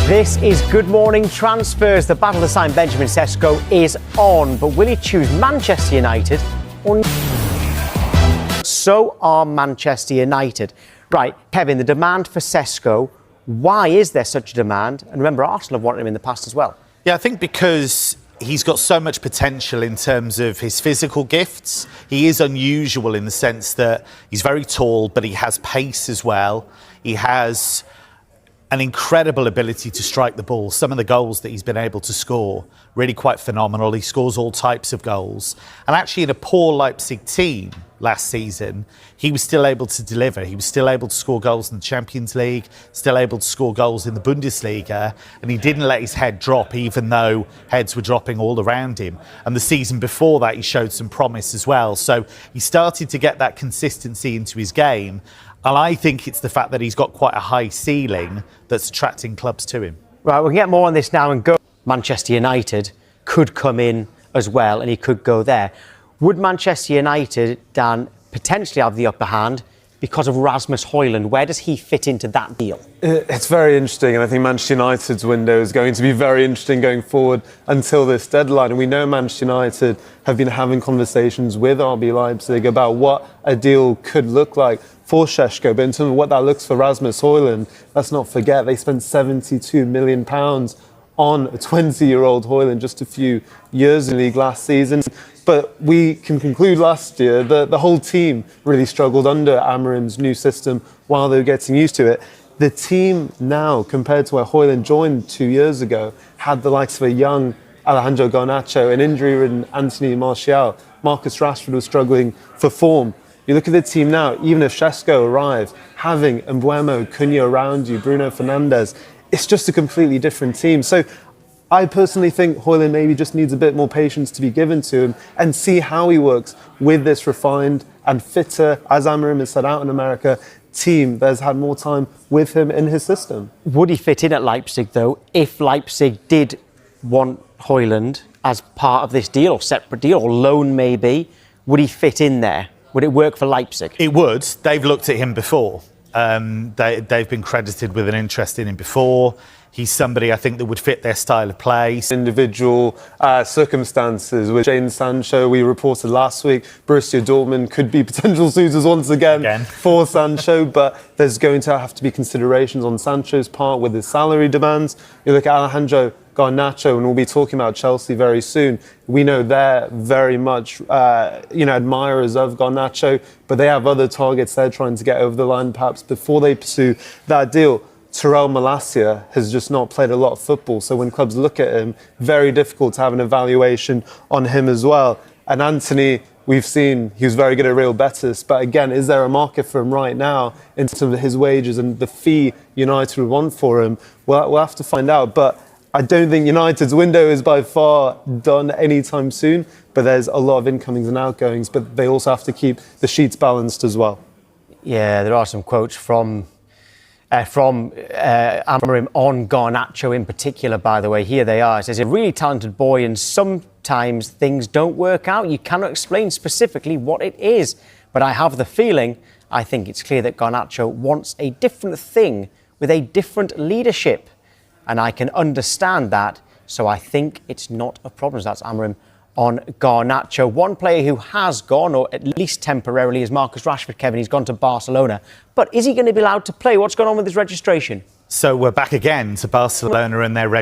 This is Good Morning Transfers. The battle to sign Benjamin SEŠKO is on, but will he choose Manchester United or so are Manchester United? Right, Kevin, the demand for SEŠKO, why is there such a demand? And remember, Arsenal have wanted him in the past as well. Yeah, I think because he's got so much potential in terms of his physical gifts. He is unusual in the sense that he's very tall, but he has pace as well. He has an incredible ability to strike the ball. Some of the goals that he's been able to score, really quite phenomenal. He scores all types of goals. And actually in a poor Leipzig team last season, he was still able to deliver. He was still able to score goals in the Champions League, still able to score goals in the Bundesliga, and he didn't let his head drop even though heads were dropping all around him. And the season before that, he showed some promise as well. So he started to get that consistency into his game. And I think it's the fact that he's got quite a high ceiling that's attracting clubs to him. Right, we'll get more on this now and go. Manchester United could come in as well and he could go there. Would Manchester United, Dan, potentially have the upper hand because of Rasmus Højlund? Where does he fit into that deal? It's very interesting, and I think Manchester United's window is going to be very interesting going forward until this deadline. And we know Manchester United have been having conversations with RB Leipzig about what a deal could look like for SEŠKO, but in terms of what that looks for Rasmus Højlund, let's not forget they spent £72 million on a 20-year-old Højlund just a few years in the league last season. But we can conclude last year that the whole team really struggled under Amorim's new system while they were getting used to it. The team now, compared to where Højlund joined 2 years ago, had the likes of a young Sancho Garnacho, an injury-ridden Anthony Martial. Marcus Rashford was struggling for form. You look at the team now, even if SEŠKO arrives, having Mbeumo, Cunha around you, Bruno Fernandes, it's just a completely different team. So I personally think Højlund maybe just needs a bit more patience to be given to him and see how he works with this refined and fitter, as Amorim has said out in America, team that has had more time with him in his system. Would he fit in at Leipzig, though, if Leipzig did want Højlund as part of this deal, or separate deal, or loan maybe? Would he fit in there? Would it work for Leipzig? It would. They've looked at him before. They've been credited with an interest in him before. He's somebody I think that would fit their style of play. Individual circumstances with Jadon Sancho, we reported last week, Borussia Dortmund could be potential suitors once again for Sancho, but there's going to have to be considerations on Sancho's part with his salary demands. You look at Alejandro Garnacho, and we'll be talking about Chelsea very soon. We know they're very much, admirers of Garnacho, but they have other targets they're trying to get over the line perhaps before they pursue that deal. Terrell Malacia has just not played a lot of football, so when clubs look at him, very difficult to have an evaluation on him as well. And Anthony, we've seen he was very good at Real Betis, but again, is there a market for him right now in terms of his wages and the fee United would want for him? Well, we'll have to find out, but I don't think United's window is by far done anytime soon, but there's a lot of incomings and outgoings, but they also have to keep the sheets balanced as well. Yeah, there are some quotes from Amorim on Garnacho in particular, by the way. Here they are. It says, a really talented boy, and sometimes things don't work out. You cannot explain specifically what it is, but I have the feeling, I think it's clear that Garnacho wants a different thing with a different leadership. And I can understand that, so I think it's not a problem. So that's Amorim on Garnacho. One player who has gone, or at least temporarily, is Marcus Rashford. Kevin, he's gone to Barcelona. But is he going to be allowed to play? What's going on with his registration? So we're back again to Barcelona and their registration.